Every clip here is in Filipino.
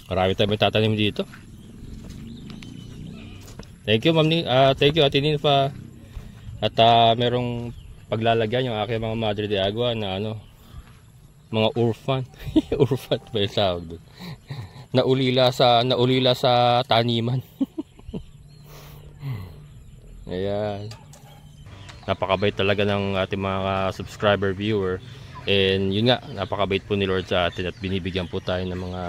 Marami tayong tatanim dito. Thank you, Ma'am thank you, Ate Ninfa. At merong paglalagyan yung aking mga Madre de Agua na ano, mga orphan. Orphan ba yung tawag doon? Naulila sa taniman. Ayan. Napakabait talaga ng ating mga subscriber viewer. And yun nga, napakabait po ni Lord sa atin at binibigyan po tayo ng mga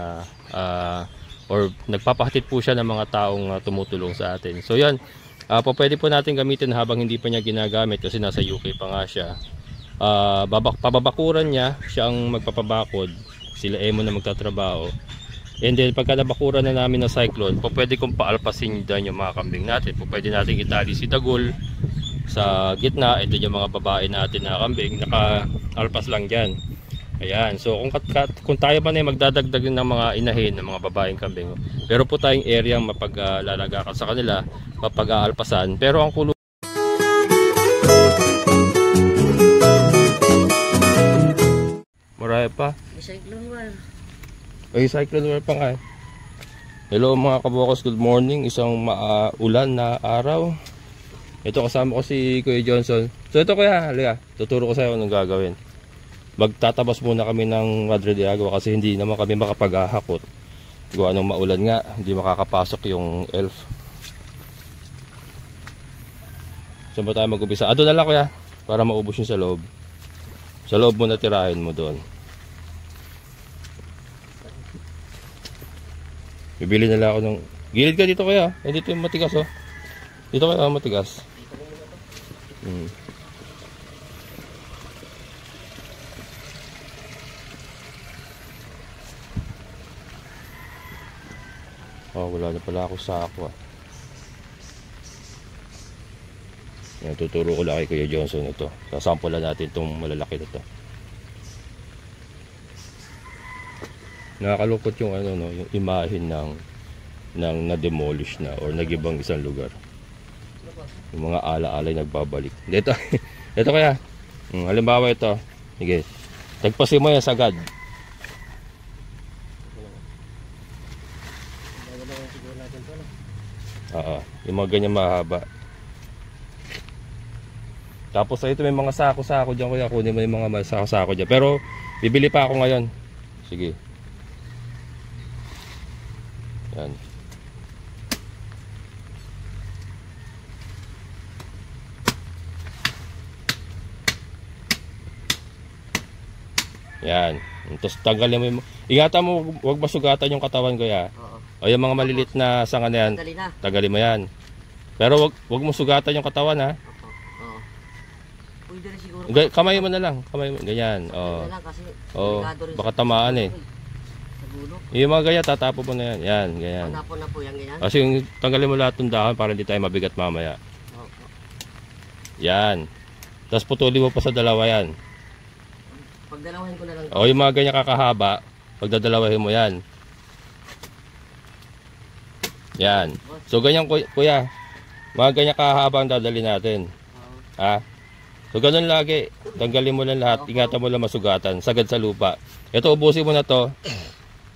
or nagpapahatid po siya ng mga taong tumutulong sa atin. So yan, pwede po natin gamitin habang hindi pa niya ginagamit kasi nasa UK pa nga siya. Pababakuran niya, siya ang magpapabakod, sila Emo na magtatrabaho. And then pagka nabakuran na namin ng cyclone, pwede kong paalpasin dyan yung mga kambing natin. Pwede natin itali si Dagol sa gitna, ito yung mga babae natin na kambing, naka-alpas lang dyan. Ayan, so kung tayo pa na magdadagdag ng mga inahin ng mga babaeng kambing, pero po tayong area mapaglalagakan sa kanila, mapag-aalpasan, pero ang kulong marami pa. Ay, cyclone war pa nga. Hello mga kabokos, good morning. Isang ulan na araw. Ito kasama ko si Kuya Johnson. So ito kuya, halika. Tuturo ko sa iyo anong gagawin. Magtatabas muna kami ng Madre de Agua kasi hindi naman kami makapag-ahakot. Gawa ng maulan nga, hindi makakapasok yung elf. Saan ba tayo mag-umpisa? Doon na lang kuya, para maubos yung sa loob. Sa loob mo na tirahin mo doon. Bibili na lang ako ng... Gilid ka dito kuya. Dito yung matigas oh. Dito kaya matigas. Wala na pala ako sa aqua. Yan, tuturo ko lang kay Kuya Johnson ito. Sasampulan natin itong malalaki na ito. Nakakalungkot yung ano no, yung imahin ng na-demolish na or nagibang isang lugar. Yung mga ala-alay nagbabalik. Dito, ito kaya. Halimbawa ito. Sige. Tagpasin mo yan sagad. Yung mga ganyan mahaba. Tapos ito may mga sako-sako dyan kuya. Kunin mo yung mga sako-sako dyan. Pero bibili pa ako ngayon. Sige. Yan. Yan. Tapos tanggalin mo yung... Ingatan mo, huwag masugatan yung katawan kuya. O yung mga malilit na sanga na yan, tagalin mo yan. Pero wag mo sugatan yung katawan ha. Pwede rin siguro. Kamay mo na lang, kamay mo, ganyan. Baka tamaan eh. Yung mga ganyan, tatapo mo na yan. Yan, ganyan. Tatapo na po yan, ganyan. Kasi yung tanggalin mo lahat ng dahon para hindi tayo mabigat mamaya. Yan. Tapos putulin mo pa sa dalawa yan. Pagdalawahin ko na lang. Yung mga ganyan kakahaba, pagdadalawahin mo yan. Yan. So ganyan kuya. Mga ganyan kahaba ang dadali natin. Ha? So ganun lagi. Tanggalin mo lang lahat. Ingatan mo lang masugatan. Sagad sa lupa. Ito ubusin mo na to.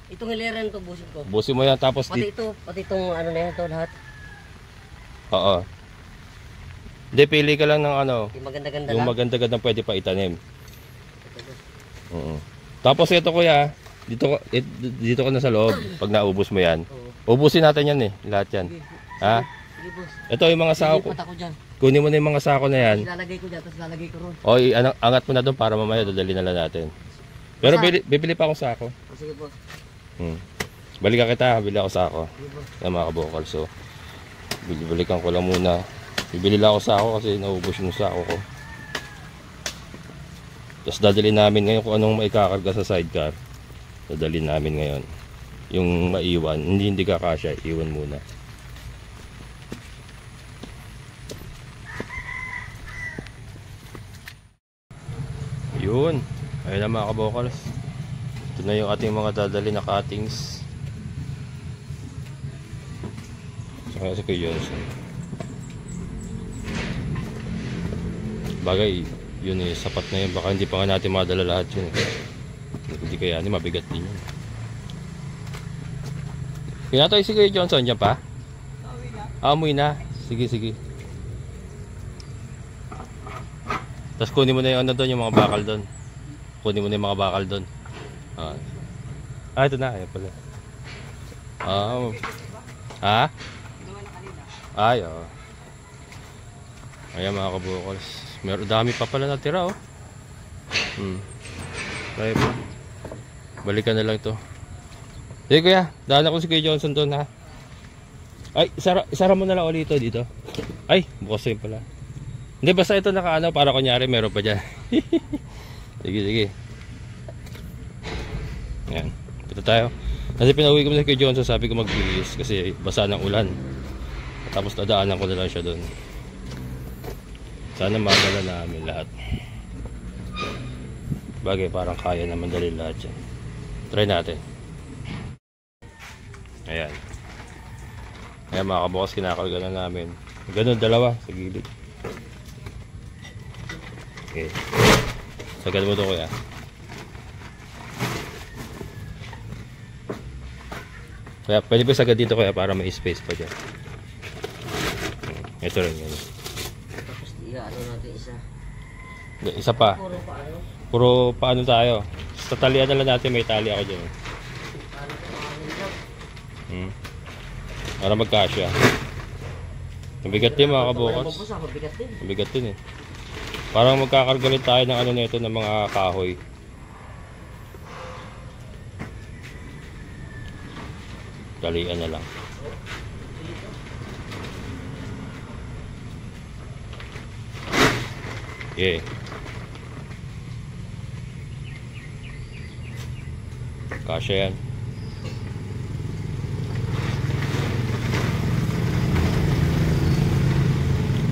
Itong hilera nito ubusin ko. Ubusin mo yan tapos pati itong ano na yan to lahat. Oo. Hindi, pili ka lang ng ano. Yung maganda-ganda lang. Yung maganda-ganda pwede pa itanim. Tapos ito kuya. Dito ka na sa loob. Pag naubos mo yan. Ubusin natin yan eh, lahat yan. Ha? Ito yung mga sako. Kunin mo na yung mga sako na yan. Ilalagay ko dyan, tapos lalagay ko ron. Angat mo na doon para mamaya dadali na lang natin. Pero bibili pa akong sako. Sige boss. Balikan kita, bili ako sako. Yan mga kabokal. So, balikan ko lang muna. Bibili lang ako sako kasi naubos yung sako ko. Tapos dadali namin ngayon kung anong maikakarga sa sidecar. Dadali namin ngayon. Yung maiwan, hindi kakasya, iwan muna. Yun. Ayun na mga kabokals. Ito na yung ating mga dadali na cuttings. Saka sa Kuya Johnson. Bagay, yun eh, sapat na yun. Baka hindi pa nga natin madala lahat yun. Hindi kaya, mabigat din yun. Pinatay si Kuya Johnson dyan pa? Amoy na. Sige, sige. Tapos kunin mo na yung ano doon, yung mga bakal doon. Kunin mo na yung mga bakal doon. Ito na. Ayan pala. Ha? Ay, oo. Ayan mga kabukals. Meron dami pa pala natira, oh. Kaya pa. Balikan na lang ito. Sige kuya, daan ako si Kuya Johnson doon, ha. Ay, isara mo na lang ulit dito. Ay, bukas yun pala. Hindi, basta ito nakaano para kunyari meron pa dyan. Sige, sige. Ayan, ito tayo. Kasi pinauwi ko na si Kuya Johnson, sabi ko magbihis kasi basa ng ulan. Tapos dadaanan ko na lang siya doon. Sana magala namin lahat. Bagay, parang kaya naman dali lahat yan. Try natin. Ayan. Ayan mga kabukas, kinakarga na namin. Ganun, dalawa sa gilid. Okay. Sagad mo ito kuya. Kaya pwede pa sagad dito kuya para may space pa dyan. Ito rin yan. Tapos ano natin isa. Isa pa. Puro paano? Puro paano tayo. Sa talian na lang natin, may tali ako dyan. Para magkasya. Mabigat din mga kabukas. Mabigat din eh. Parang magkakarga rin tayo ng ano nito ng mga kahoy. Talian na lang. Yeah. Kasya yan.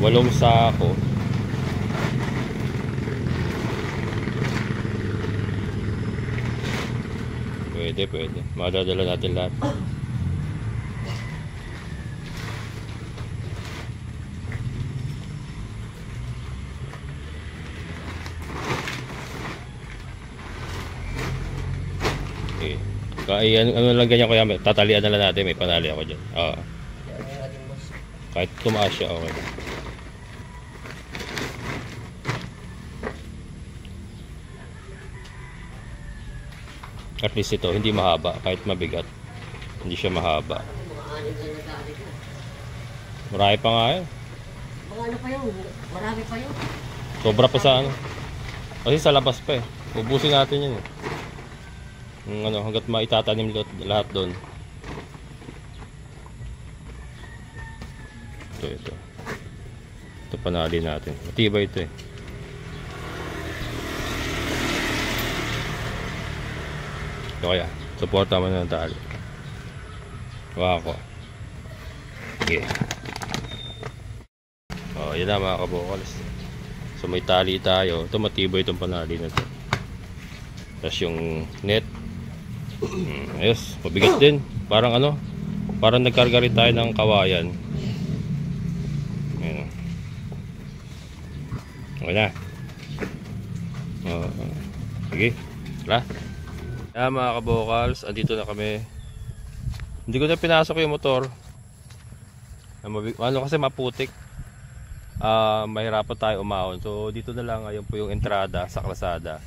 Walong sako. Pwede, pwede. Madadala natin lahat. Okay. Kaya ano lang ganyan kuya, tatalian na lang natin, may panali ako dyan. Kahit tumaas siya, okay. At least ito, hindi mahaba. Kahit mabigat, hindi siya mahaba. Marami pa nga yun. Mga ano pa yun? Marami pa yun. Sobra pa sa ano. Kasi sa labas pa eh. Ubusin natin yun eh. Yung ano, hanggat maitatanim lahat doon. Ito. Ito panali natin. Matibay ito eh. Ito kaya, supporta mo na ng tali. Wako. Okay. Oh, yan na mga kabukals. So may tali tayo. Ito matibay itong panali na ito. Tapos yung net. Ayos, mabigat din. Parang ano, parang nagkarga rin tayo ng kawayan. Ayan. Okay na. Sige. Tara. Yan mga kabukals, andito na kami. Hindi ko na pinasok yung motor. Ano kasi maputik. Mahirapan tayo umahon. So dito na lang, ayun po yung entrada sa kalsada.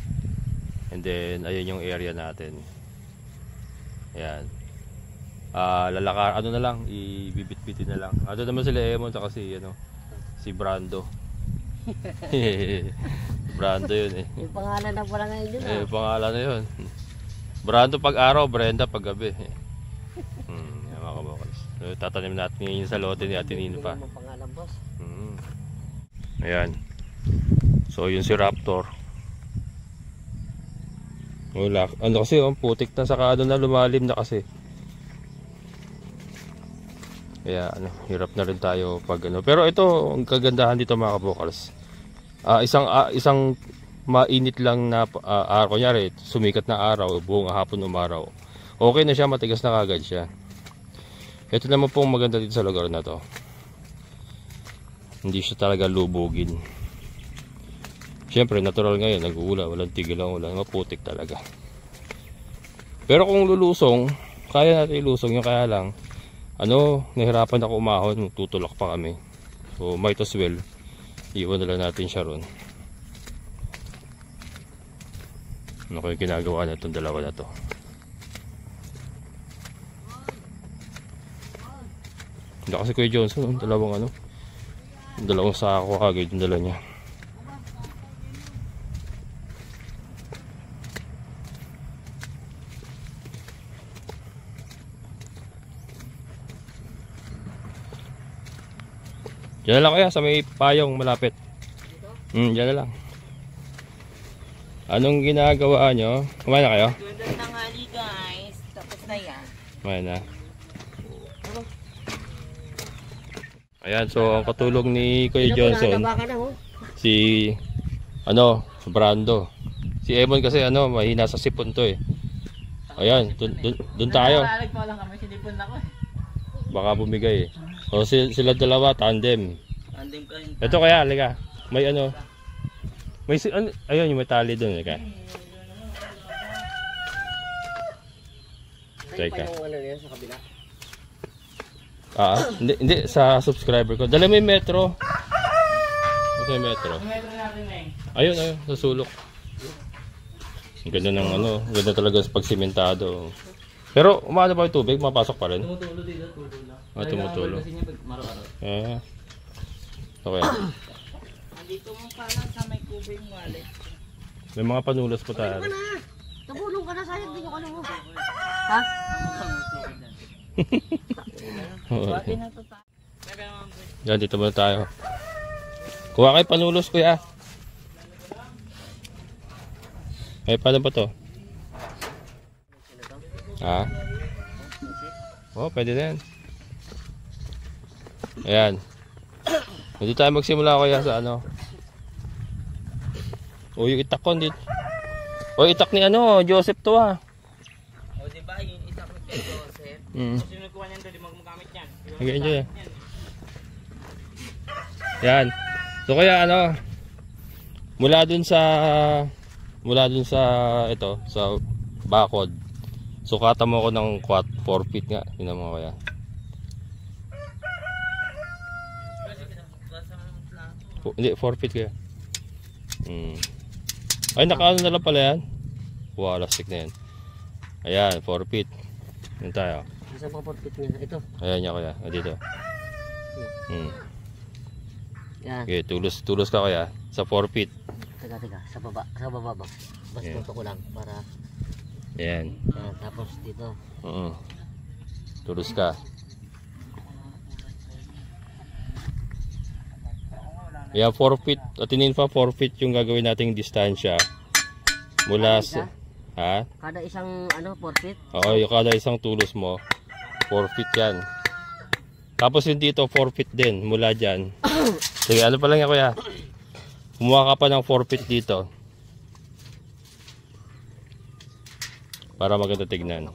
And then ayun yung area natin. Ayan. Lalakar, ano na lang, ibibit-bitin na lang. Ano naman sila Emon saka si Brando. Brando yun eh. Yung pangalan na pala ngayon yun. Yung pangalan na yun. Brando pag araw, Brenda pag gabi. Yan mga kabukals. So, tatanim natin ngayon sa lote ni Ate Nino pa. Pangalan, boss. Ayan. So yun si Raptor. Wala. Ano kasi putik na saka ano na lumalim na kasi. Kaya ano, hirap na rin tayo pag ano. Pero ito, ang kagandahan dito mga kabukals. Isang mainit lang na araw, kunyari sumikat na araw, buong hapon umaraw, okay na siya, matigas na kagad siya. Ito naman pong maganda dito sa lugar na to, hindi siya talaga lubugin. Siyempre natural ngayon, nag-uula, walang tigil ang ulan, maputik talaga. Pero kung lulusong, kaya natin ilusong yun, kaya lang nahirapan ako umahon, tutulak pa kami. So might as well iwan na lang natin siya ron. Ano ko yung ginagawa na itong dalawa na to. Hindi kasi Kuya Johnson, dalawang sako kagad yung dala niya. Diyan na lang kaya sa may payong malapit. Diyan na lang. Anong ginagawa nyo? Kumain na kayo? Ganda tanghali guys. Tapos na yan. Kumain na. Ayan, so ang katulong ni Kuya Johnson, si Brando. Si Emon kasi mahina sa sipon to eh. Ayan, dun tayo. Nalalag pa lang kami, sinipon ako eh. Baka bumigay eh. O sila dalawa, tandem. Tandem ka rin. Ito kaya, halika. May ayun yung may tali dun. Halika. Teka. Sa kabila. Hindi sa subscriber ko. Dala mo yung metro. Ito yung metro. Ayun, sa sulok. Ganda ng ganda talaga sa pagsimentado. Pero umaano pa yung tubig, mapasok pa rin. Tumutulo dito, tulo. Tumutulo. Kasi niya pag maro-aro. Okay. Andito mo pala sa may kubing wallet. May mga panulas po tayo. Tabulong ka na sayang din yung mo. Ha? Bakit na to pa? Yan, dito muna tayo. Kuha kayo panulos, kuya. Paano ba to? Pwede na yan. Ayan. Hindi tayo magsimula kaya sa yung itak ko dito. Itak ni Joseph to Diba yung itak ni kay Joseph? Kasi nagkuha niyan doon, di magagamit yan. Ganyan. Yan. So kaya mula dun sa sa bakod. Sukatan mo ako ng 4 feet nga. Yun mo kaya. Hindi, 4 feet kaya. Ay, nakaano na lang pala yan. Wow, elastic na yan. Ayan, 4 feet. Yun tayo. Isa pa 4 feet niya. Ito. Ayan niya kaya. Dito. Yan. Okay, tulos ka kaya. Sa 4 feet. Teka. Sa baba ba? Basta tuto ko lang para. Ayan. Yan. Tapos dito. Tulos ka. Ayan, 4 feet. Atinin pa 4 feet yung gagawin nating distansya. Mula sa... Ha? Kada isang 4 feet? Oo, yung kada isang tulos mo 4 feet yan. Tapos yung dito 4 feet din mula dyan. Sige, pa lang yan kuya. Kumuha ka pa ng 4 feet dito para maganda tignan.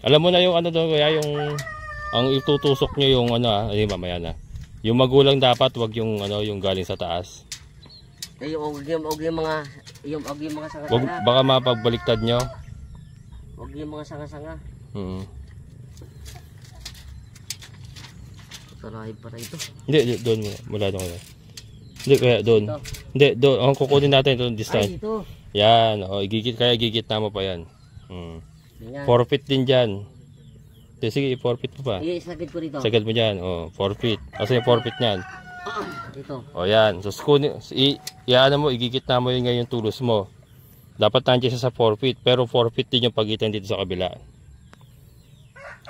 Alam mo na yung doon kuya, yung ang itutusok nyo yung ay mamaya na. Yung magulang dapat wag yung yung galing sa taas. Yung mga sanga-sanga. Wag, baka mapagbaliktad nyo. Wag yung mga sanga-sanga. Sarahib para ito. Hindi, doon mula doon. Hindi kaya doon. Hindi, doon. Ang kukunin natin itong distance. Ay, ito. Yan, gigit na mo pa yan. 4 feet din dyan. Sige, 4 feet mo pa. Isagad ko rito. Sagad mo dyan, 4 feet. Kasi 4 feet niyan. Ito. Yan. So, mo, igigit na mo yun ngayon tulos mo. Dapat nandiyan siya sa 4 feet. Pero 4 feet din yung pagitan dito sa kabila.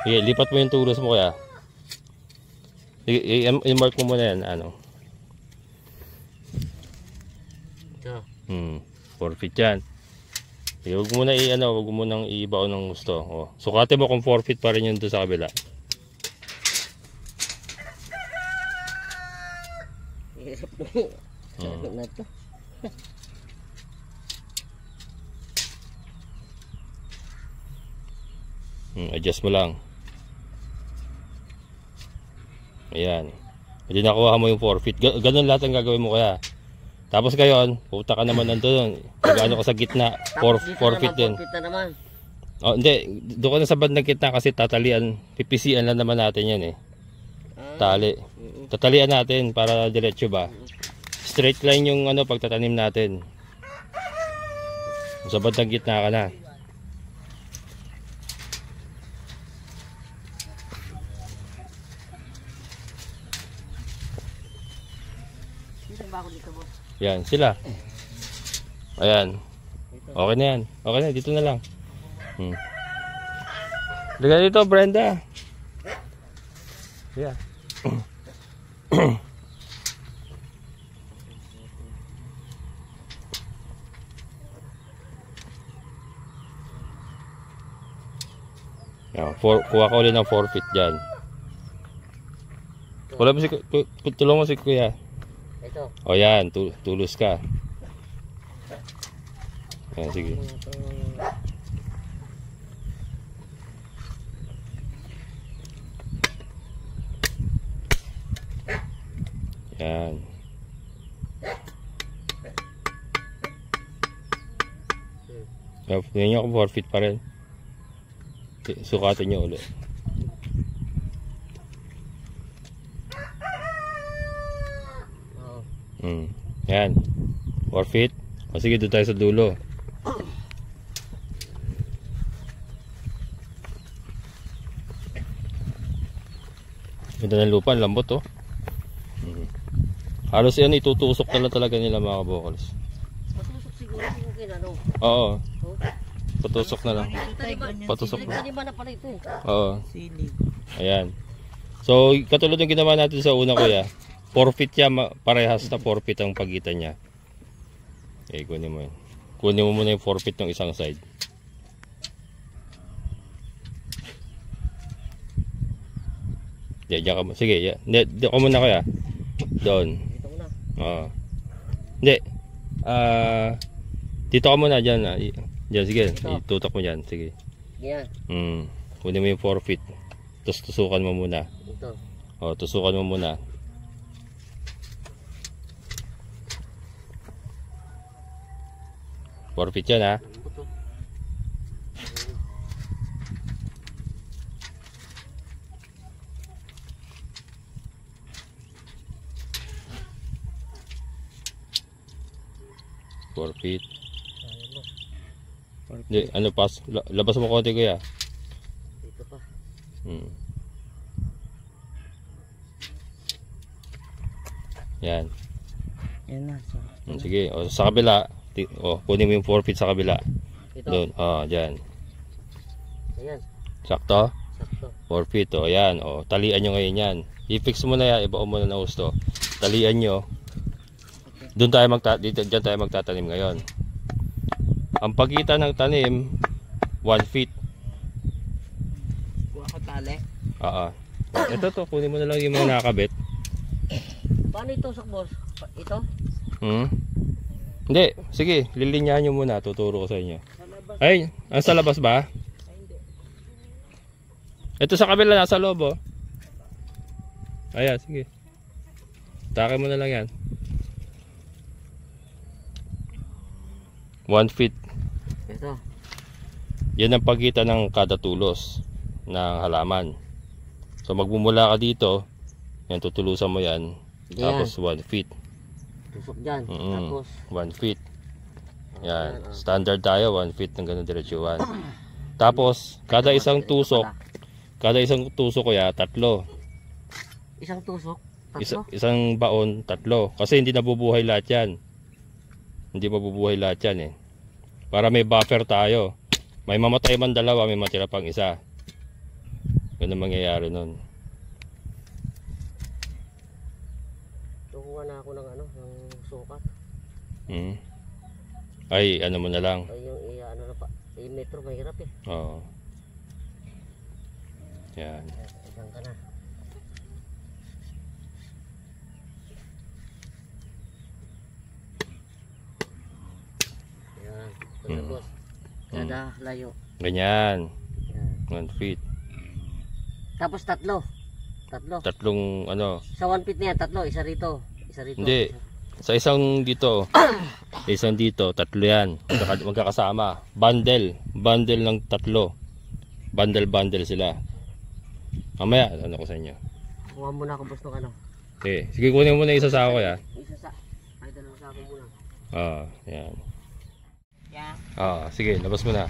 Sige, lipat mo yung tulos mo kaya. I-mark mo muna yan, Ito. 4 feet yan. Huwag mo na huwag mo nang iibaw ng gusto. Sukatin mo kung 4 feet pa rin yun doon sa kabila. Hirap na ito. Adjust mo lang. Ayan. Hindi nakuha mo yung 4 feet. Ganun lahat ang gagawin mo kaya. Tapos ngayon, puta ka naman nandun. Pag-ano ka sa gitna, 4 feet din. 4 feet na naman. Oh, hindi. Doon ka na sa bandang gitna kasi tatalian. Pipisian lang naman natin yan eh. Tali. Tatalian natin para diretso ba. Straight line yung ano pagtatanim natin. Sa bandang gitna ka na. Dito ba ako dito, boss? Yan, sila. Ayan. Okay na yan. Okay na, dito na lang. Liga dito, Brenda. Yeah. Kuha ko ulit ng 4 feet dyan. Wala mo si tulungan mo si kuya. Ito. O yan, tulos ka. Yan, sige. Yan. Yan yung 4 feet pa rin. Sukatin nyo ulit. Yan. 4 feet. O sige, doon tayo sa dulo. Ganda ng lupa, lambot oh. Halos yan, itutusok na lang talaga nila mga kabokals. Patusok siguro kung kinano. Oo. Patusok na lang. Patusok na. Taniman na pala ito eh. Oo. Silig. Ayan. So, katulad ng ginawa natin sa una kuya, 4 feet yan, parehas na 4 feet ang pagitan niya. Okay, kunin mo yun. Kunin mo muna yung 4 feet ng isang side. Diyan ka mo. Sige, diyan ka muna kuya. Doon. Dito muna. Oo. Hindi. Dito ka muna dyan. Diyan, sige. Itutok mo dyan. Sige. Yan. Kunin mo yung 4 feet. Tapos tusukan mo muna. Ito. O, tusukan mo muna. Forfeit yan ha. Ito. 4 feet. Hindi, ano pas? Labas mo konti kuya. Dito pa. Yan. Yan na. Sige, o, sa kabila. Kunin mo yung 4 feet sa kabila. Ito. Doon, dyan. Ayan. Sakto? Sakto. 4 feet, yan. Talian nyo ngayon yan. I-fix mo na yan, ibaon mo na ng gusto. Talian nyo. Doon tayo dyan tayo magtatanim ngayon. Ang pagitan ng tanim 1 feet. Kuha ko tali. Ito to, kunin mo na lang yung mga nakakabit. Paano itusok, boss? Ito? Hindi, sige, lilinyahan nyo muna, tuturo ko sa inyo. Ay, sa labas ba? Ay, hindi. Ito sa kabila, nasa loob oh. Ayan, sige. Take mo na lang yan. 1 feet. Ito. Yan ang pagitan ng kada tulos ng halaman. So magmumula ka dito, yan tutulusan mo yan. Tapos 1 feet. Tusok dyan. Tapos 1 feet. Yan. Standard tayo, 1 feet ng ganun diretsuhan. Tapos kada isang tusok kuya, 3. isang tusok? 3? Isang baon, 3. Kasi hindi nabubuhay lahat yan. Hindi mabubuhay lahat yan eh. Para may buffer tayo. May mamatay man 2, may matira pang 1. Ganun mangyayari nun. Tukuha na ako ng ng sukat. Ay, ano mo na lang. Ay, yung ano na pa. Yung metro, mahirap eh. Oo. Yan. Diyan ka na. Yan. Ito boss. Kada layo. Ganyan. Yan. 1 feet. Tapos 3. 3. Tatlong ano. Sa 1 feet na yan, 3. Isa rito. Isa rito. Hindi. Sa isang dito, sa isang dito, tatlo yan. Magkakasama. Bundle. Bundle ng tatlo. Bundle sila. Mamaya, ano ko sa inyo. Kuha muna ako boss ng ano. Okay. Sige, kunin mo na isa sa ako ya. Isa sa. Ay, dalawang sa ako muna. Yan. Yeah. Sige, labas mo na.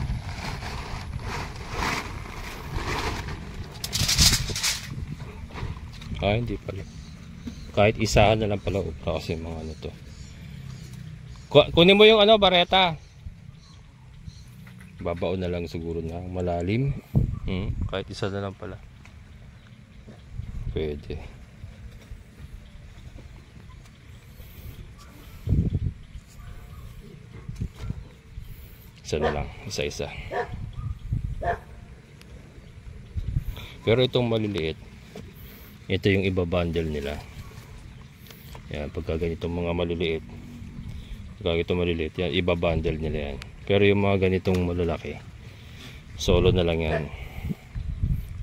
Hindi pala. Kahit isahan na lang pala kasi mga ano to. Kunin mo yung ano, bareta. Babaon na lang siguro na malalim. Kahit isa na lang pala. Pwede. Isa na lang, isa-isa. Pero itong maliliit, ito yung iba-bundle nila. Yan, pagka ganitong mga maliliit, yan, iba-bundle nila yan. Pero yung mga ganitong malalaki, solo na lang yan.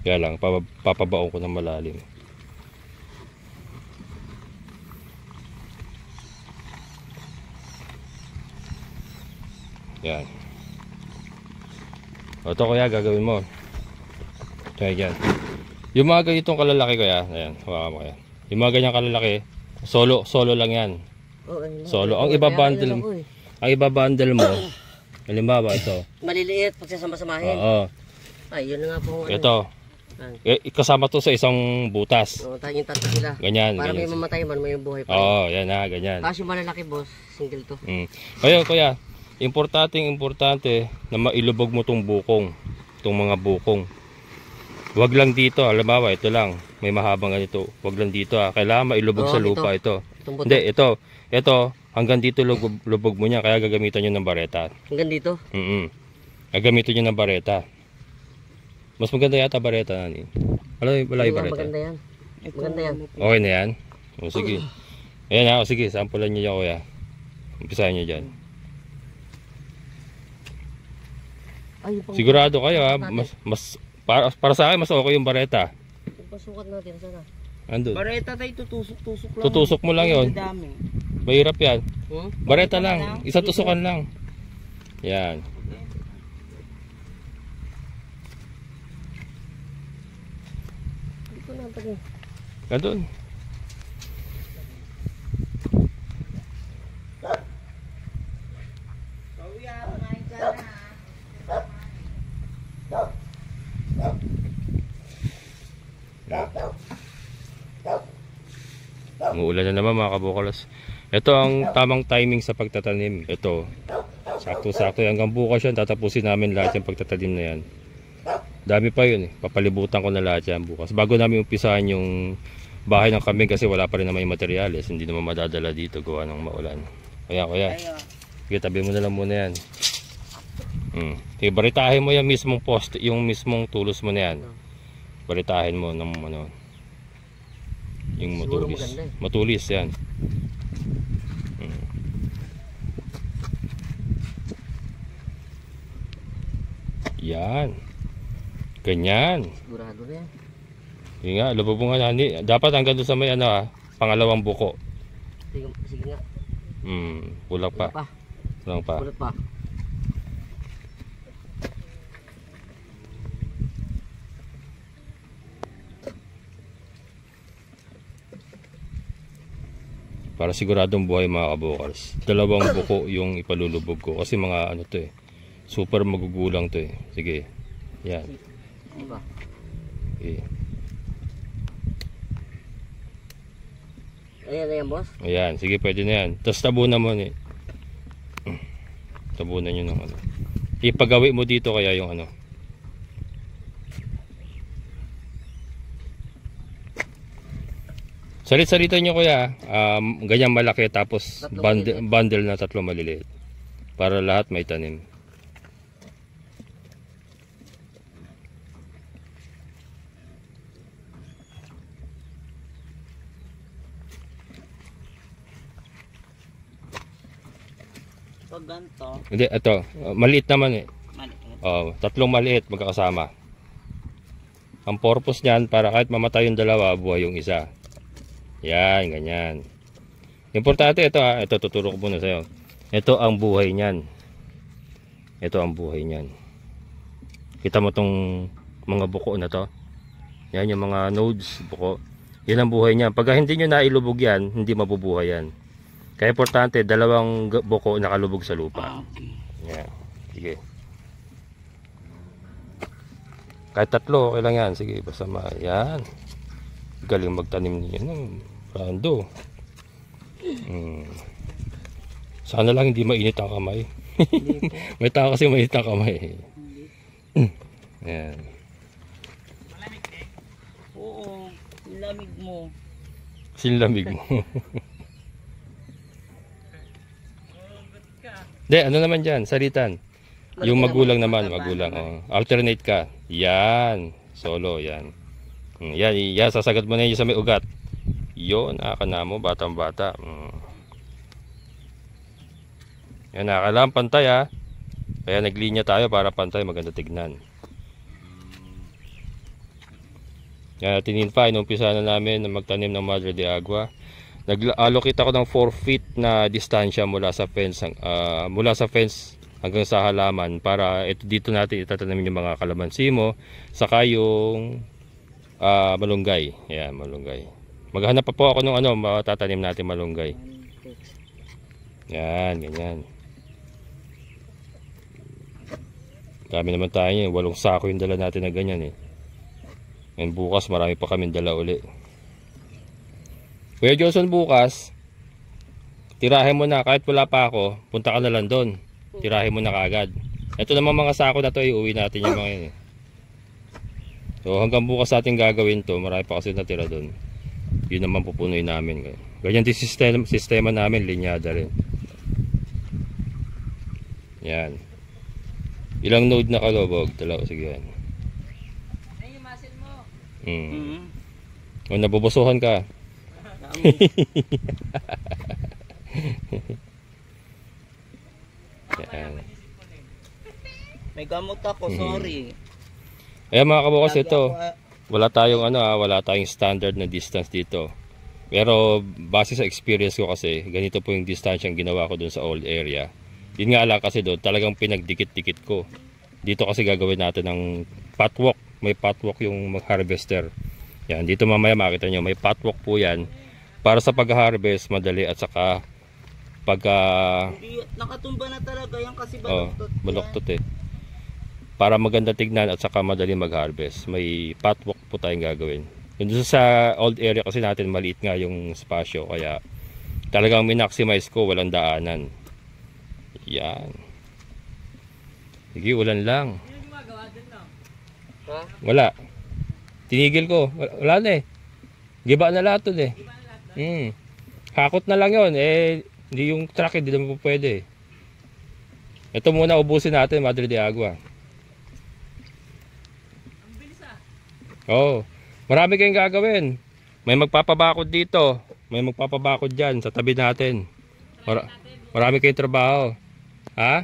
Kaya lang, papabaon ko ng malalim. Yan. Ito kuya, gagawin mo. Kaya yan. Yung mga ganitong kalalaki kuya, ayan, hawakan mo kaya. Yung mga ganyang kalalaki, solo lang yan. Solo. Ang iba-bundle mo, halimbawa ito. Maliliit, pagsasama-samahin. Oo. Ay, yun na nga po. Ito. Kasama to sa isang butas. Tayong tatlo sila. Ganyan. Para may ganyan. mamatay man, may buhay pa. Yan na, ganyan. Kasi yung malalaki boss, single to. Kuya, importante na mailubog mo tong bukong. Itong mga bukong. Wag lang dito, halimbawa ito lang, may mahabang ganito. Wag lang dito kailangan mailubog sa lupa ito. Hindi, ito hanggang dito lubog mo niya, kaya gagamitan niyo ng bareta. Hanggang dito? Gagamitin niyo ng bareta. Mas maganda yata bareta nani. Wala yung bareta. Maganda yan. Maganda yan. Okay na yan? O sige. Ayan sige, sampulan niyo kuya. Umpisahan niyo diyan. Sigurado kayo para sa akin mas okay yung bareta. Pasukat natin sana. Andun. Bareta tayo, tutusok lang. Tutusok mo lang yon. Dami. Mahirap yan. Bareta lang. Isang tusukan lang. Yan. Dito na pala. Andun. Umuulan na naman mga kabukalas. Ito ang tamang timing sa pagtatanim. Ito, sakto-sakto. Hanggang bukas yan, tatapusin namin lahat yung pagtatanim na yan. Dami pa yun Papalibutan ko na lahat yan bukas. Bago namin umpisahan yung bahay ng kambing kasi wala pa rin naman yung materyales. Hindi naman madadala dito gawa ng maulan. Kaya. Sige, tabi mo na lang muna yan. Sige, baritahin mo yung mismong post, yung mismong tulos mo na yan. Baritahin mo ng ano. Yung matulis. Matulis yan. Yan. Ganyan. Sigurado na yan. Yung nga, lubog mo nga nani. Dapat hanggang doon sa may pangalawang buko. Sige nga. Kulang pa. Kulang pa. Kulang pa. Para siguradong buhay mga kabukals. Dalawang buko yung ipalulubog ko. Kasi mga ano to super magugulang to Sige. Yan. Diba? Okay. Ayan, boss. Ayan. Sige, pwede na yan. Tapos tabunan mo tabunan nyo ng ano. Ipagawi mo dito kaya yung ano. Salit-salitan nyo kuya, ganyan malaki tapos bundle na tatlo maliliit para lahat may tanim. Pag ganito, Hindi, ito, maliit naman maliit. Tatlong maliit magkakasama. Ang purpose niyan para kahit mamatay yung dalawa, buhay yung isa. Yan, ganyan. Importante ito ha. Ito tuturo ko muna sa'yo. Ito ang buhay niyan. Ito ang buhay niyan. Kita mo tong mga buko na to. Yan yung mga nodes, buko. Yan ang buhay niyan. Pag hindi nyo nailubog yan, hindi mabubuhay yan. Kaya importante, dalawang buko nakalubog sa lupa. Yan. Sige. Kahit tatlo, okay lang yan. Sige, basta yan. Galing magtanim niya ng Brando. Sana lang hindi mainit ang kamay. May tao kasi mainit ang kamay. Yan. Malamig din? Oo, lamig mo. Sinlamig mo. De, ano naman dyan? Salitan. Yung magulang naman, magulang. Oh. Alternate ka. Yan. Solo, yan. Yan, sasagat mo na yun sa may ugat. Yun, akana mo, batang bata. Yan, kailangan pantay ha. Kaya naglinya tayo para pantay, maganda tignan. Yan, tininpa, inumpisa na namin na magtanim ng Madre de Agua. Nag-allocate ako ng 4 feet na distansya mula sa fence hanggang sa halaman para dito natin itatanim yung mga kalamansi mo, saka yung malunggay. Yan, malunggay. Maghanap pa po ako ng matatanim natin malunggay. Yan, ganyan. Dami naman tayo yun. 8 sako yung dala natin na ganyan eh. And bukas marami pa kaming dala uli. Kuya Johnson, bukas tirahin mo na, kahit wala pa ako, punta ka na lang doon. Tirahin mo na kaagad. Ito naman mga sako na to, iuwi natin yung mga yun eh. So hanggang bukas natin gagawin to, marami pa kasi natira doon. Yun naman pupunuin namin. Ganyan din sistema namin, linyada rin. Yan. Ilang node na kalubog? Dalawa, sige yan. Ay, yung muscle mo. O, nabubusuhan ka. Yan. May gamot ako, sorry. Ayan mga kabukas, ito. Wala tayong standard na distance dito. Pero base sa experience ko kasi, ganito po yung distansya ang ginawa ko dun sa old area. Yun nga lang kasi doon, talagang pinagdikit-dikit ko. Dito kasi gagawin natin ng patwalk. May patwalk yung mag-harvester. Yan, dito mamaya makita nyo, may patwalk po yan. Para sa pag-harvest, madali at saka Nakatumba na talaga yan kasi baluktot. Baluktot eh. Para maganda tignan at saka madali mag-harvest. May patwalk po tayong gagawin. Doon sa old area kasi natin maliit nga yung spasyo. Kaya talagang minaximize ko, walang daanan. Yan. Sige, ulan lang. Wala. Tinigil ko. Wala na eh. Giba na lahat dun eh. Hakot na lang yun. Eh, hindi yung truck hindi naman po pwede. Ito muna ubusin natin, Madre de Agua. Ang bilis ah. Oo. Marami kayong gagawin. May magpapabakod dito. May magpapabakod dyan sa tabi natin. Marami kayong trabaho. Ha?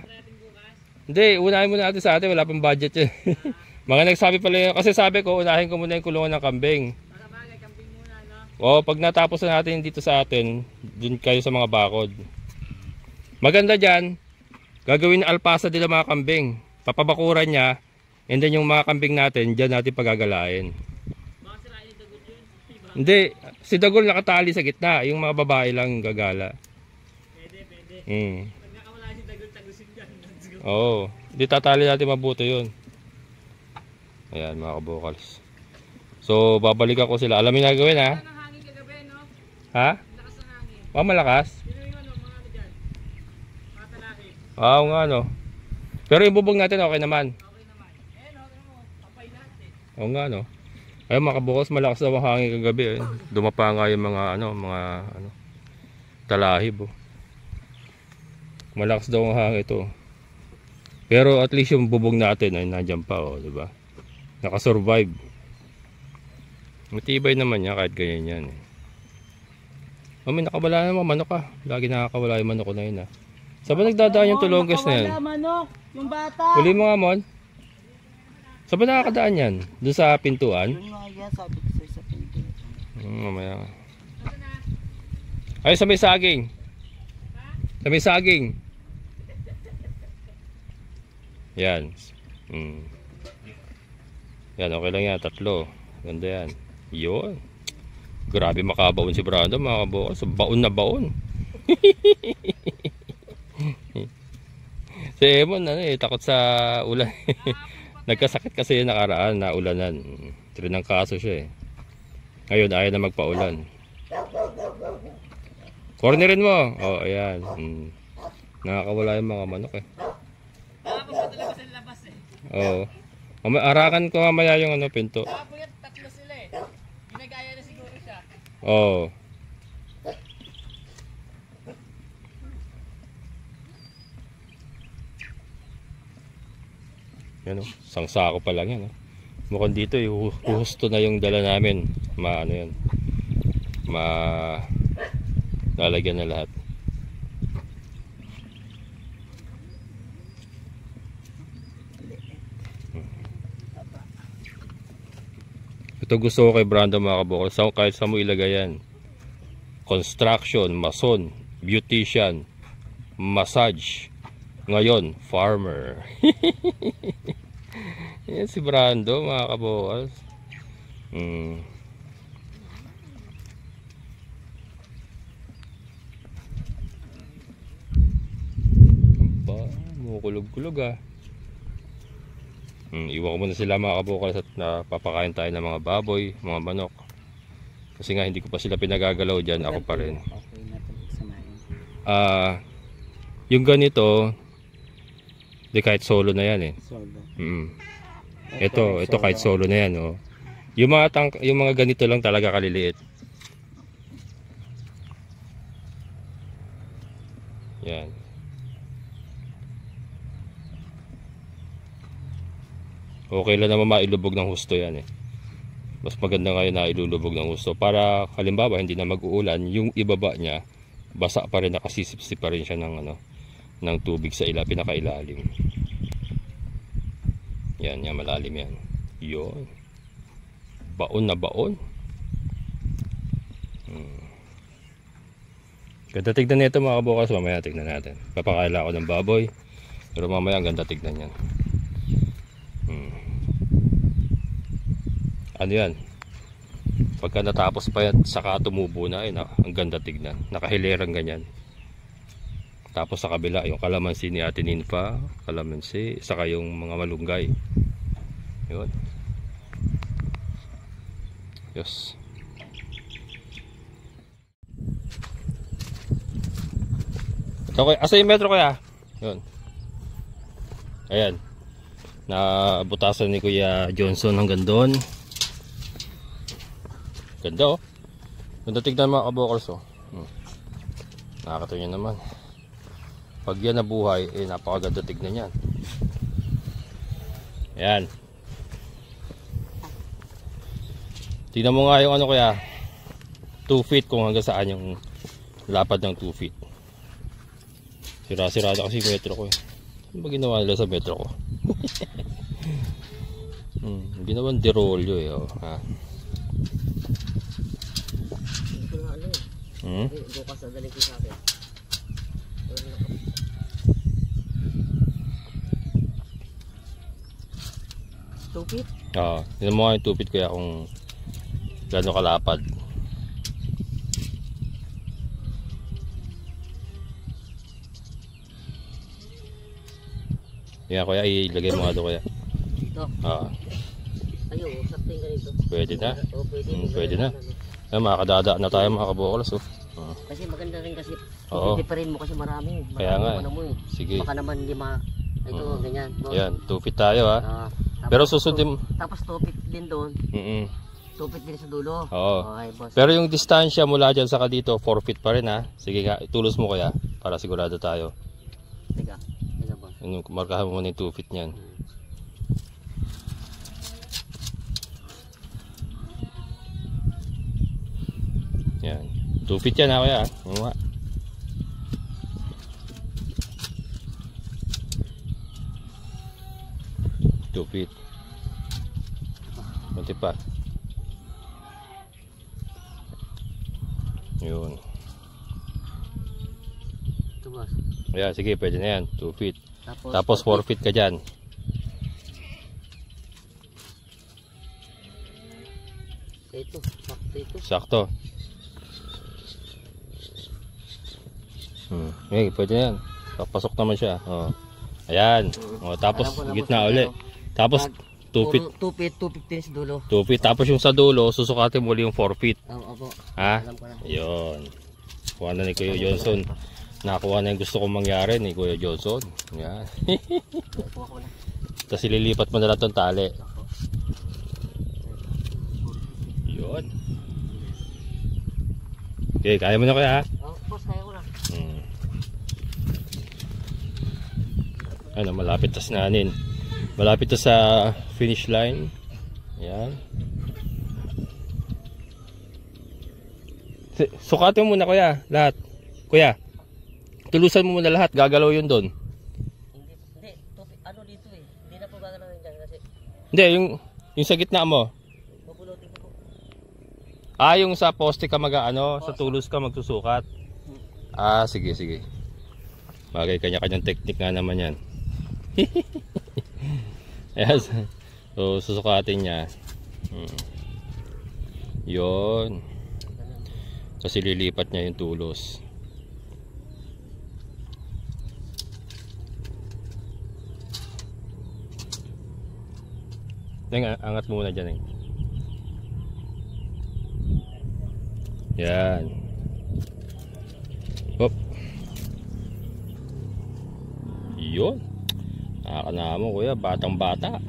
Hindi, unahin muna natin sa atin. Wala pang budget yun. Mga nagsabi pala yun. Kasi sabi ko, unahin ko muna yung kulungan ng kambing. Kambing muna, no? O, pag natapos na natin dito sa atin, dun kayo sa mga bakod. Maganda dyan, gagawin na alpasa nila mga kambing. Papabakuran niya, and then yung mga kambing natin, dyan natin pagagalain. Hindi, si Dagol nakatali sa gitna. Yung mga babae lang gagala. Pwede. Pag nakawala si Dagol, tagusin dyan. Oo, hindi tatali natin mabuto yun. Ayan mga kabukals. So babalikan ko sila. Alam mo na gawin ha? Hangin kagabi, no? Ha? Lakas ng hangin. Malakas? Sino yung mga ano dyan? Mga talaki. Oo nga no. Pero yung bubog natin okay naman. Okay naman. Papay lahat eh. Oo nga no. Ayun mga kabukals, malakas daw ang hangin kagabi eh. Dumapa nga yung mga talahib oh. Malakas daw ang hangin ito. Pero at least yung bubog natin ay nandiyan pa oh, di ba? Nakasurvive. Matibay naman niya kahit ganyan yan eh. Oh, may nakawala naman manok ka. Lagi nakakawala yung manok ko na yun ha. Saan ba nagdadaan yung tulongges na yan? Nakawala manok, yung bata. Huli mo nga mon. Saan ba nakakadaan yan? Doon sa pintuan? Yun nga yan, sabi ko sa pintuan. Mamaya. Ay, sa may saging. Sa may saging. Yan. Yan, okay lang yan. 3. Ganda yan. Yun. Grabe makabaon si Brando, mga kabukas. Baon na baon. Si Emon, takot sa ulan. Nagkasakit kasi yung nakaraan na ulanan. Ng kaso siya eh. Ngayon, ayaw na magpaulan. Cornerin mo. Oh, ayan. Nakakawala yung mga manok eh. Nakapagpadala sa labas eh. Oo. Arakan ko mamaya yung pinto. Nakapuyat 3 sila eh. Ginagaya na siguro siya. Oo. Yan o. Isang sako pa lang yan. Mukhang dito husto na yung dala namin. Lalagyan na lahat. Ito gusto ko kay Brando, mga kabukal. Kahit sa mo ilagay yan. Construction, mason, beautician, massage. Ngayon, farmer. Yan si Brando, mga kabukal. Kulog-kulog iwan ko muna sila, mga kabukal, at napapakain tayo ng mga baboy, mga manok, kasi nga hindi ko pa sila pinagagalaw dyan. Ako pa rin. Yung ganito di kahit solo na yan eh. Ito kahit solo na yan oh. Yung mga ganito lang talaga kaliliit. Yan. Okay lang naman mailubog ng husto yan eh. Mas maganda ngayon na ilulubog ng husto para halimbawa hindi na mag-uulan, yung ibaba niya basa pa rin, nakasisip-sip pa rin siya ng tubig sa pinakailalim. Yan, malalim yan. Yun. Baon na baon. Ganda tignan nito, mga kabukas. Mamaya tignan natin. Papakaila ako ng baboy, pero mamaya ang ganda tignan yan. Ano yan, pagka natapos pa yan saka tumubo na, ang ganda tignan, nakahilerang ganyan. Tapos sa kabila yung kalamansi ni Ate Ninfa, kalamansi, saka yung mga malunggay. Yun. Yes. Okay, asa yung metro kaya? Yun. Ayan, nabutasan ni Kuya Johnson hanggang doon. Ganda oh. Ganda tignan, mga kabukals oh. Nakakatuwa naman. Pag yan nabuhay, napakaganda tignan yan. Ayan. Tignan mo nga yung kaya 2 feet, kung hanggang saan yung lapad ng 2 feet. Sira-sirada kasi metro ko eh. Ano ba ginawa nila sa metro ko? Ginawan derolyo eh oh. Bukas na dali ko sa akin. Tupit? Oo. Tignan mo nga yung tupit kaya kung gano'ng kalapad. Yan kuya, ilagay mo nga doon kuya. Ito? Oo. Ayun, sakting ganito. Pwede na. Oo, pwede. Pwede na. Ay, makakadada na tayo, mga kabukalas oh. Kasi maganda rin kasi. Oo. Hindi pa rin mo kasi marami. Kaya nga. Sige. Baka naman hindi ito, ganyan. Ayan, 2 feet tayo ha. Pero susundin. Tapos 2 feet din doon. 2 feet din sa dulo. Oo. Okay, boss. Pero yung distansya mula dyan saka dito, 4 feet pa rin ha. Sige nga, itulos mo kaya para sigurado tayo. Teka boss. Markahan mo muna yung 2 feet niyan. Yan. 2 feet yan ha kuya. Nga. Feet. Kunti pa. Yun. boss. Ayan, sige, pwede na yan. 2 feet. Tapos, Tapos 4 feet ka dyan. Ito, sakto ito. Sakto. Okay, pwede na yan. Papasok naman siya. Oh. Ayan. Oh, tapos Alam ko na, gitna boss, uli. ito. Tapos 2 feet. 2 feet, 215 sa dulo. 2 feet. Tapos yung sa dulo, susukatin muli yung 4 feet. Opo. Ha? Alam ko na. Yun. Kuha na ni Kuya Johnson. Nakakuha na yung gusto kong mangyari ni Kuya Johnson. Yan. Kuha ko na. Tapos ililipat mo na lang itong tali. Yun. Okay, kaya mo na kuya ha? Oh, boss, kaya ko na. Ano, malapit tas nanin. Malapit tas sa finish line. Ayan. Sukatin mo muna kuya, lahat. Kuya, tulusan mo muna lahat. Gagalaw yun doon. Hindi, ano dito eh. Hindi na po gagalawin dyan kasi Hindi, yung sa gitna mo. pupulutin ko po. Ah, yung sa poste ka mag-ano, sa tulos ka magsusukat. Ah, sige, sige. Bagay, kanya-kanyang technique nga naman yan. Ayan. So, susukatin niya. Yun. Kasi lilipat niya yung tulos. Angat mo muna dyan. Yan. Hop. Yun. Nakakana mo kuya, batang bata.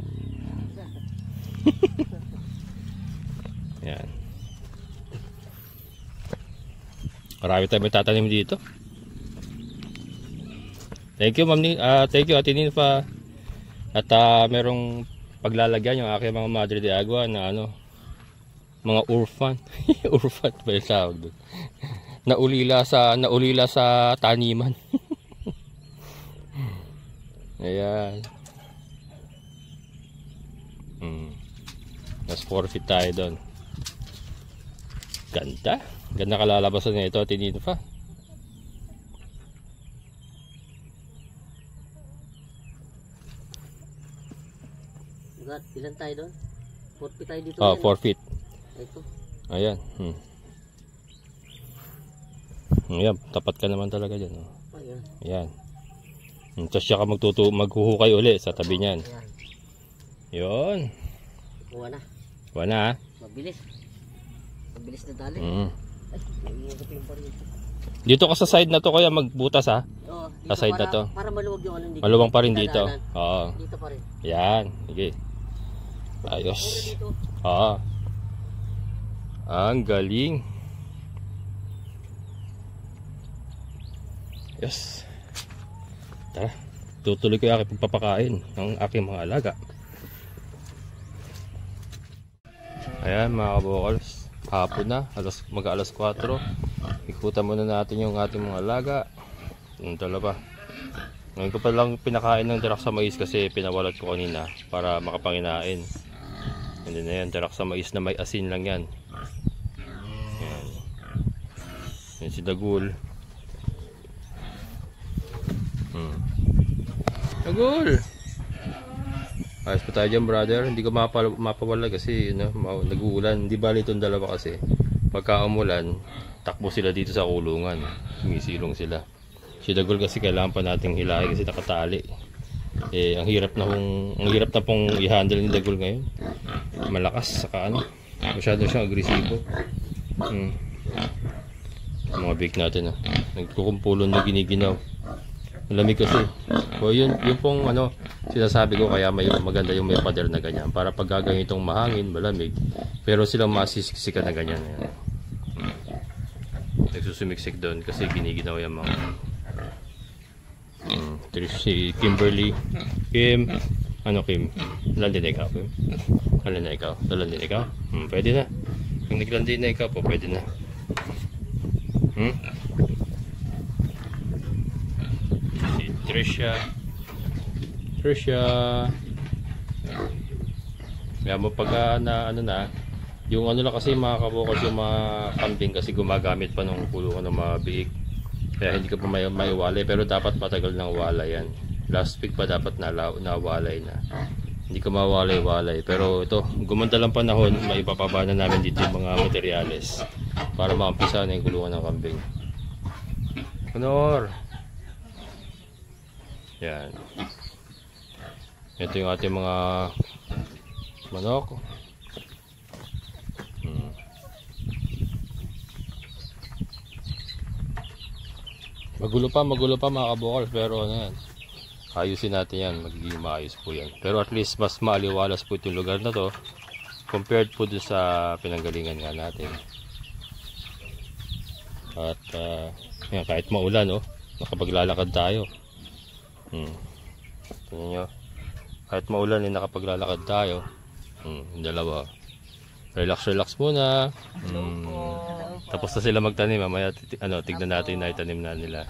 Yan. Marami tayong tatanim dito. Thank you ma'am, thank you Ate Ninfa. At merong paglalagyan yung aking mga Madre de Agua na ano, mga orphan. Orphan ba yung tawag doon? Naulila sa taniman. Ayan. Mas 4 feet tayo doon. Ganda. Ganda kalalabasan nito, tinin pa. Ilan tayo doon? 4 feet tayo dito. Oh, 4 feet. Ito. Ayan. Ayan, tapat ka naman talaga dyan. Oh. Ayan. Ayan. Tapos siya ka maghuhukay uli sa tabi niyan. Ayan. Yun. Kuha na. Kuha na ha. Mabilis. Mabilis na dali. Ay, naiingap yung parito. Dito ka sa side na to kaya magbutas ha. Oo. Sa side na to. Para maluwag yung ano dito. Maluwang pa rin dito. Dadaanan. Oo. Dito pa rin. Yan. Sige. Ayos. Dito. Oo. Ang galing. Yes. Tara. Tutuloy ko yung aking pagpapakain ng aking mga alaga. Ayan mga kabokals. Hapon na. Mag-alas 4. Ikutan muna natin yung ating mga alaga. Yung dalawa. Ngayon ko pa lang pinakain ng dirak sa mais kasi pinawalat ko kanina para makapanginain. Hindi na yan. Dirak sa mais na may asin lang yan. Yan. Yan si Dagul. Dagul! Ayos pa tayo dyan brother. Hindi ko mapawala kasi nag-uulan. Hindi bali itong dalawa kasi. Pagka umulan, takbo sila dito sa kulungan. Sumisilong sila. Si Dagul kasi kailangan pa nating hilahin kasi nakatali. Ang hirap na pong i-handle ni Dagul ngayon. Malakas saka ano. Masyado siyang agresibo. Mga big natin nagkukumpulon na giniginaw. Malamig kasi. So yun pong sinasabi ko kaya maganda yung may pader na ganyan. Para pag gaganitong mahangin, malamig. Pero silang masisiksikan na ganyan. Nagsusumiksik doon kasi giniginaw yung mga si Kimberly. Kim. Kim? Landin na ikaw, Kim? Landin na ikaw? Landin na ikaw? Pwede na. Kung naglandin na ikaw po, pwede na. Si Trisha. Kaya mo pag yung lang kasi mga kabukos yung mga kambing kasi gumagamit pa ng kulungan ng mga biik. Kaya hindi ka pa maiwalay, pero dapat matagal nang walay yan. Last week pa dapat nawalay na. Hindi ka mawalay-walay. Pero ito, gumanda lang panahon, may ipapaba na namin dito yung mga materyales para maumpisa na yung kulungan ng kambing. Honor! Yan. Ito yung ating mga manok. Magulo pa mga kabukals, pero ano yan, ayusin natin yan, magiging maayos po yan. Pero at least mas maaliwalas po itong lugar na to compared po dun sa pinanggalingan nga natin. At yan, kahit maulan, oh, nakapaglalakad tayo. Tingnan nyo, kahit maulan, nakapaglalakad tayo. Yung dalawa, relax muna. Tapos na sila magtanim, mamaya tignan natin na itanim na nila.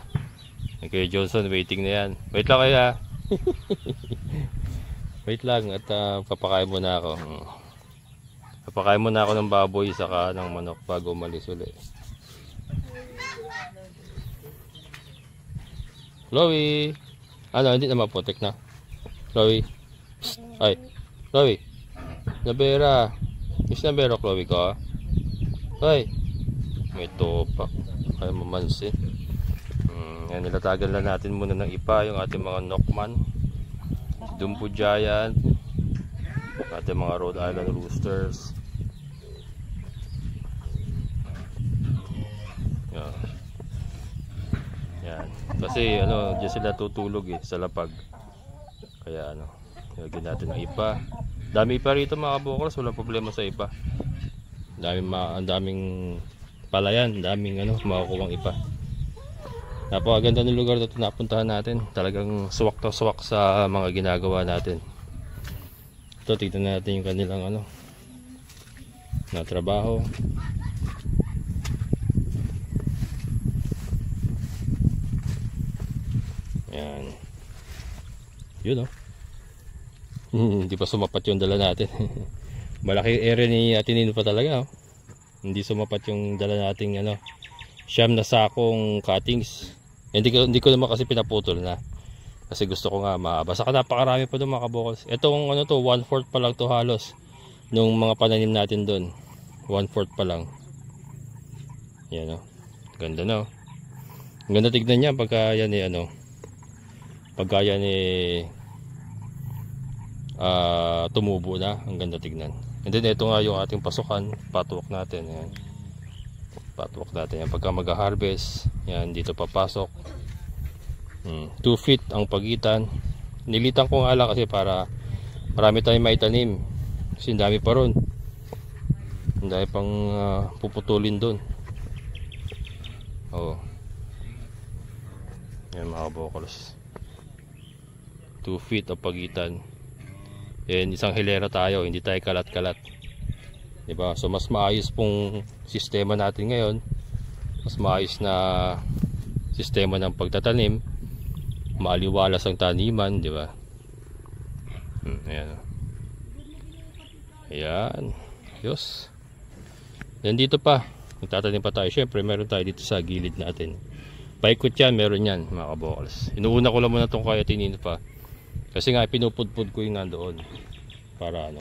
Okay, Johnson, waiting na yan. Wait lang kaya. Wait lang at papakain muna ako. Papakain muna ako ng baboy saka ng manok bago umalis ulit. Chloe! Ano, hindi na mapotek na. Chloe! Psst. Ay! Chloe! Nabera! Miss Nabera, Chloe ka? Ay! May topak. Kaya mamansin. Yan, nilatagan lang natin muna ng ipa yung ating mga Nokman, Dumbo Giant, ating mga Rhode Island Roosters. Yan. Yan. Kasi ano, diyan sila tutulog sa lapag. Kaya ano, nilagyan natin ng ipa. Dami ipa rito mga kabukals, walang problema sa ipa. Ang daming palayan, daming makukuhang ipa. Napakaganda ng lugar na ito napuntahan natin. Talagang suwak na suwak sa mga ginagawa natin. Ito, tignan natin yung kanilang na trabaho. Yan. Yun, oh. Hindi pa sumapat yung dala natin. Malaki area ni Atinino pa talaga, oh. Hindi sumapat yung dala nating siyam na sakong cuttings. Hindi ko naman kasi pinaputol na. Kasi gusto ko nga maaba. Saka napakarami pa doon mga kabukals. Itong 1/4 pa lang to halos. Nung mga pananim natin doon. 1/4 pa lang. Yan, oh. Ganda na, oh. Ganda tignan niya pagka yan pagka yan tumubo na. Ang ganda tignan. And then ito nga yung ating pasukan. Patuwak natin. Yan. Patuwak natin yan. Pagka mag-harvest, yan, dito papasok. 2 feet ang pagitan. Nilitan ko nga lang kasi para marami tayong maitanim. Kasi dami pa ron. Ang dami pang puputulin doon. Oh. Yan mga kabukals. 2 feet ang pagitan. Yan, isang hilera tayo. Hindi tayo kalat-kalat. Diba? So mas maayos pong sistema natin ngayon. Mas maayos na sistema ng pagtatanim. Maaliwalas ang taniman, diba? Ayan. Ayan. Ayos. Then dito pa, magtatanim pa tayo. Syempre meron tayo dito sa gilid natin. Paikot yan, meron yan mga kabukals. Inuuna ko lang muna itong kaya tinino pa. Kasi nga pinupudpud ko yung nandoon. Para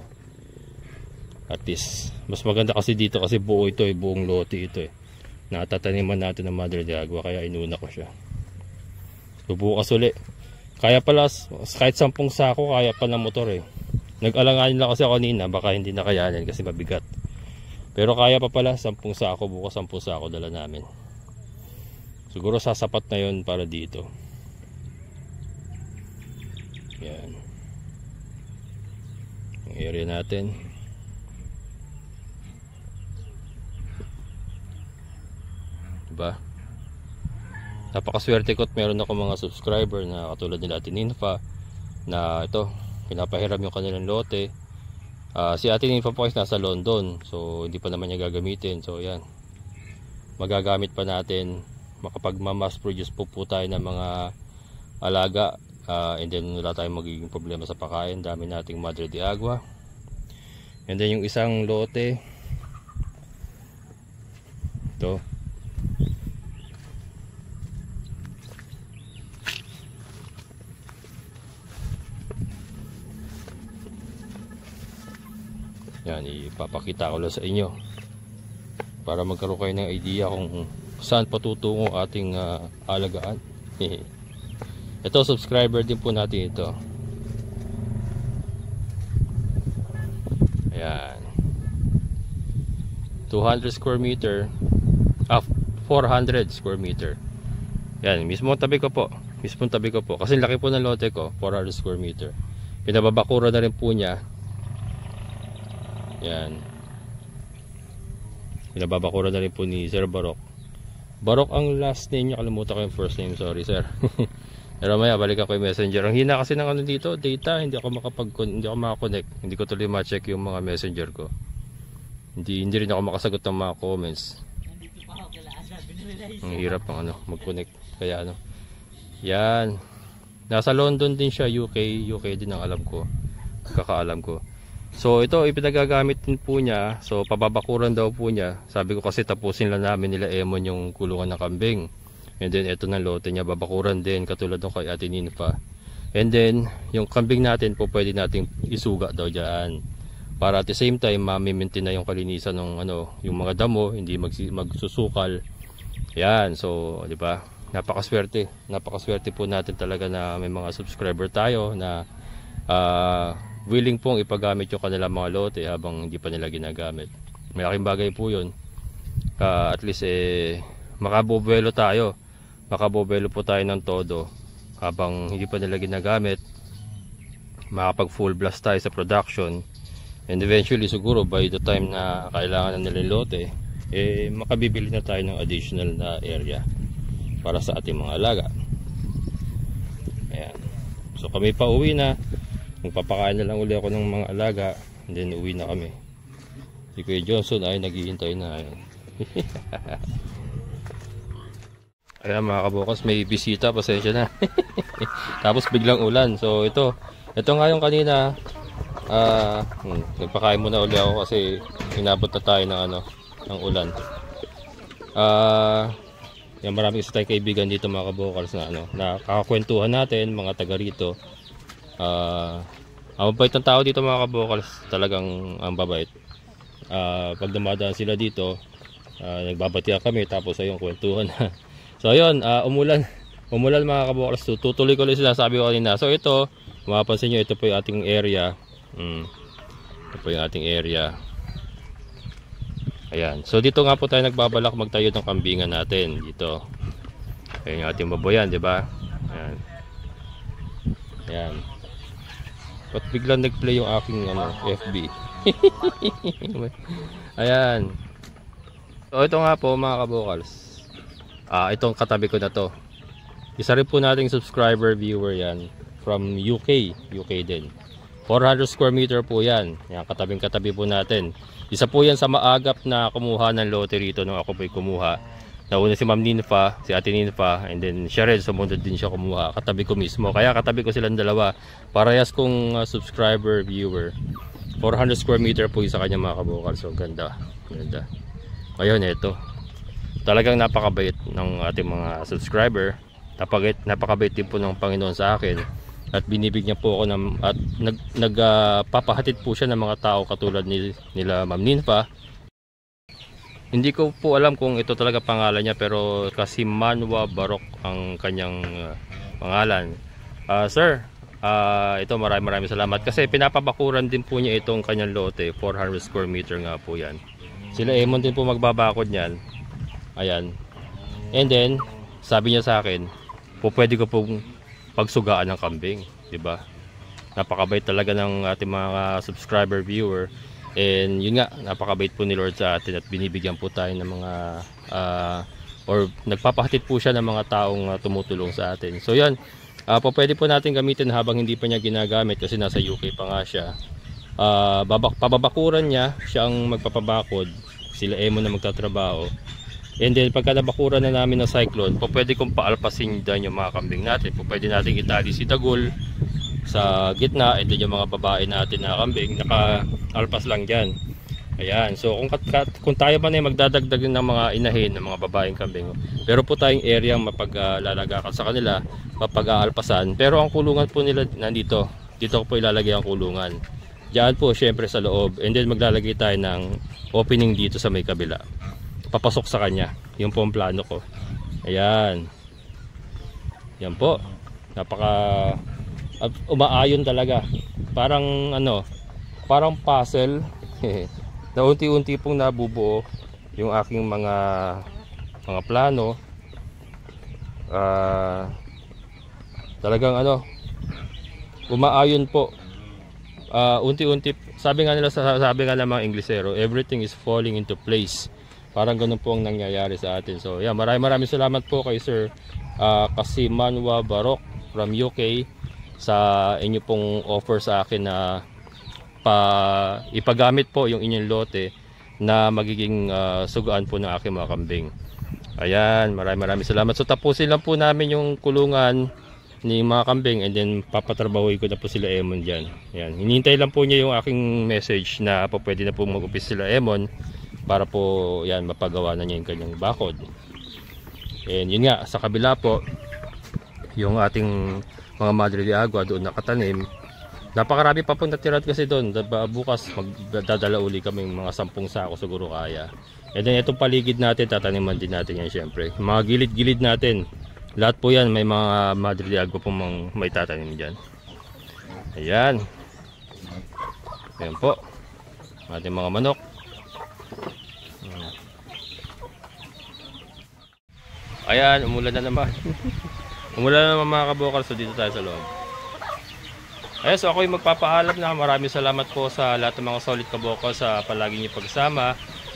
at least mas maganda kasi dito kasi buo ito buong lote ito natataniman natin ng Madre de Agua, kaya inuna ko siya. Bubukas uli, kaya pala kahit 10 sako kaya pa ng motor. Nag-alanganin lang kasi ako kanina, baka hindi nakayanin kasi mabigat, pero kaya pa pala 10 sako. Bukas 10 sako dala namin, siguro sasapat na yun para dito. Yan ang area natin. Diba? Napakaswerte ko at meron ako mga subscriber na katulad nila Ate Ninfa na ito, pinapahiram yung kanilang lote. Si Ate Ninfa po ay nasa London, so hindi pa naman niya gagamitin. So yan, magagamit pa natin, makapag-mass produce po tayo ng mga alaga, and then wala tayong magiging problema sa pagkain. Dami nating Madre de Agua. And then yung isang lote ito, Yan, ipapakita ko lang sa inyo para magkaroon kayo ng idea kung saan patutungo ating alagaan. Ito, subscriber din po natin ito. Ayan, 200 square meter, 400 square meter. Yan, mismo tabi ko po. Kasi laki po ng lote ko, 400 square meter. Pinababakura na rin po niya. Yan. Pinababakura na rin po ni Sir Barok. Barok ang last name niya, kalimutan ko yung first name, sorry sir. Pero maya balikan ko yung messenger. Ang hina kasi ng ano dito, data, hindi ako makakonect. Hindi ko tuloy ma-check yung mga messenger ko. Hindi rin ako makasagot ng mga comments. Ang hirap ng mag-connect. Kaya yan. Nasa London din siya, UK din ang alam ko. Kakaalam ko. So ito ipinagagamit din po niya. So pababakuran daw po niya. Sabi ko kasi tapusin lang namin nila Emon yung kulungan ng kambing. And then ito ng lote niya, babakuran din katulad ng kay Ate Ninfa. And then yung kambing natin po pwede nating isuga daw diyan. Para at the same time ma-maintain na yung kalinisan ng yung mga damo, hindi magsusukal. Yan, so di ba? Napakaswerte po natin talaga na may mga subscriber tayo na willing pong ipagamit yung kanilang mga lote habang hindi pa nila ginagamit. Malaking bagay po yun. At least makabobelo po tayo ng todo habang hindi pa nila ginagamit. Makapag full blast tayo sa production, and eventually siguro by the time na kailangan na nila yung lote, makabibili na tayo ng additional na area para sa ating mga alaga. Ayan. So kami pa uwi na. Magpapakain na lang uli ako ng mga alaga, and then uwi na kami. Si Kuya Johnson ay naghihintay na. Ayan mga kabukas, may bisita, pasensya na. Tapos biglang ulan. So ito nga yung kanina. Nagpakain muna uli ako kasi inabot na tayo ng ulan. Yan, marami kasi tayong kaibigan dito mga kabukals na nakakakwentuhan natin, mga taga rito. Ang mabait ng tao dito mga kabukals, talagang ang babait. Pag dumadaan sila dito, nagbabatiya kami, tapos ayun, kwentuhan. So ayun, umulan mga kabukals. Tutuloy ko lang sila, sabi ko kanina. So ito, mapapansin nyo, ito po yung ating area. Ito po yung ating area. Ayan, so dito nga po tayo nagbabalak magtayo ng kambingan natin dito. Ayan yung ating baboyan, di ba? Ayan. Ayan. Ba't biglang nag-play yung aking FB? Ayan. So ito nga po mga kabukals. Itong katabi ko na to. Isa rin po nating subscriber viewer yan from UK din. 400 square meter po yan. Yan, katabing-katabi po natin. Isa po yan sa maagap na kumuha ng lote rito nung ako po'y kumuha. Nauna si Ma'am Ninfa, si Ate Ninfa, and then siya rin, sumunod din siya kumuha. Katabi ko mismo. Kaya katabi ko silang dalawa. Parehas kong subscriber viewer. 400 square meter po isa kanya mga kabukal. So ganda. Ganda. Ngayon ito. Talagang napakabait ng ating mga subscriber. Napakabait din po ng Panginoon sa akin. At binibigyan po ako at nagpapahatid po siya ng mga tao katulad nila Ma'am Ninfa. Hindi ko po alam kung ito talaga pangalan niya, pero kasi Manwa Barok ang kanyang pangalan. Sir, ito maraming salamat kasi pinapabakuran din po niya itong kanyang lote. 400 square meter nga po yan. Sila Emon din po magbabakod niyan. Ayan. And then sabi niya sa akin, pwede ko pong pagsugaan ng kambing, di ba? Napakabait talaga ng ating mga subscriber viewer. And yun nga, napakabait po ni Lord sa atin at binibigyan po tayo ng mga or nagpapahatid po siya ng mga taong tumutulong sa atin. So yan, pwede po natin gamitin habang hindi pa niya ginagamit kasi nasa UK pa nga siya. Pababakuran niya, siya ang magpapabakod, sila Emon na magtatrabaho. And then pagka nabakuran na namin ng cyclone, pwede kong paalpasin dyan yung mga kambing natin. Pwede natin itali si Dagol sa gitna, and then yung mga babae natin na kambing naka-alpas lang dyan. Ayan, so kung tayo man ay magdadagdag ng mga inahin ng mga babaeng kambing, pero po tayong area mapaglalagakan sa kanila, mapag-aalpasan. Pero ang kulungan po nila nandito, dito ko po ilalagay ang kulungan. Diyan po syempre sa loob, and then maglalagay tayo ng opening dito sa may kabila. Papasok sa kanya. Yung po ang plano ko. Ayan. Yan po. Napaka umaayon talaga. Parang ano, parang puzzle. Na unti-unti pong nabubuo yung aking mga plano. Talagang ano, umaayon po. Unti-unti, sabi nga ng mga Inglesero, everything is falling into place. Parang ganun po ang nangyayari sa atin. So yeah, maraming salamat po kay Sir Kasimanwa Barok from UK sa inyo pong offer sa akin na ipagamit po yung inyong lote na magiging sugaan po ng aking mga kambing. Ayan, maraming salamat. So tapusin lang po namin yung kulungan ni mga kambing, and then papatrabahoy ko na po sila Emon dyan. Ayan. Hinihintay lang po niya yung aking message na po pwede na po mag-upis sila Emon para po yan mapagawa na niya yung kanyang bakod. And yun nga, sa kabila po yung ating mga Madre de Agua doon nakatanim. Napakarami pa po natira kasi doon. Bukas magdadala uli kami mga 10 sako siguro kaya. And then itong paligid natin, tataniman din natin yan syempre. Mga gilid-gilid natin, lahat po yan may mga Madre de Agua pong may tatanim dyan. Ayan. Ayan po ating mga manok. Ayan, umulan na naman. Umulan na naman mga kabokal. So dito tayo sa loob. Ayan, so ako yung magpapaalam na. Maraming salamat po sa lahat ng mga solid kabokal sa palagi niyo pagsama.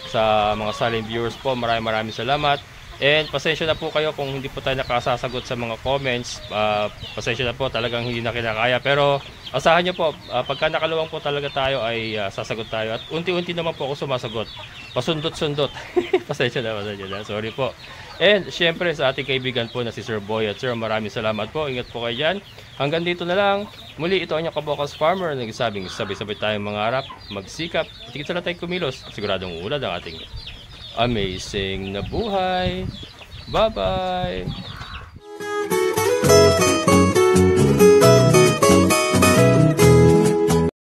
Sa mga silent viewers po, maraming salamat. And pasensya na po kayo kung hindi po tayo nakasasagot sa mga comments. Pasensya na po, talagang hindi na kinakaya. Pero asahan nyo po, pagka nakaluwang po talaga tayo ay sasagot tayo. At unti-unti naman po ako sumasagot. Pasundot-sundot. Pasensya na, sorry po. And syempre sa ating kaibigan po na si Sir Boy at Sir, maraming salamat po. Ingat po kayo dyan. Hanggang dito na lang. Muli, ito ang inyong Kabokals Farmer. Nagsabing sabay-sabay tayong mangarap, magsikap, tigit sa tayo kumilos. Siguradong ulad ang ating amazing na buhay. Bye-bye!